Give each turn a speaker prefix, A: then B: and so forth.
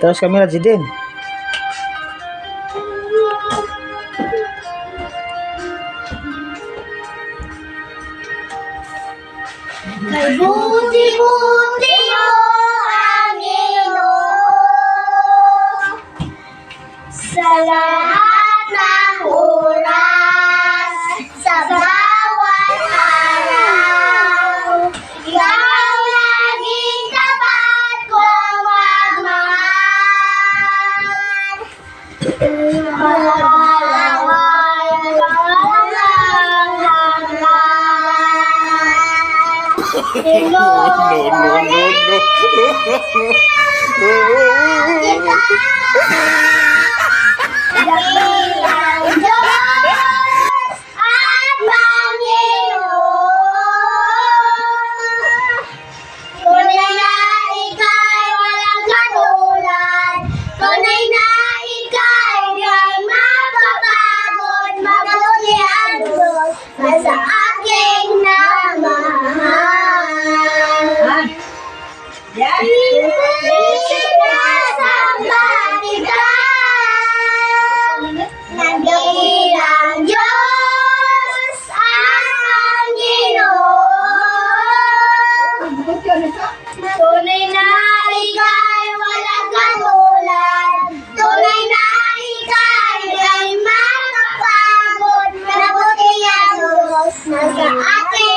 A: Terus kamera Jidin.
B: May buti-buti mo ang Ginoo sa lahat ng oras, sa bawat araw. Ikaw ang laging tapat kong tunay na ikaw ay mapapagod, mabuti ang Diyos sa aking namahal. Sinasamba kita, nagilang Diyos ang Ginoo. Tunay na ika'y walang katulad, tunay na ika'y ay makapagod, mabuti ang Diyos na sa akin.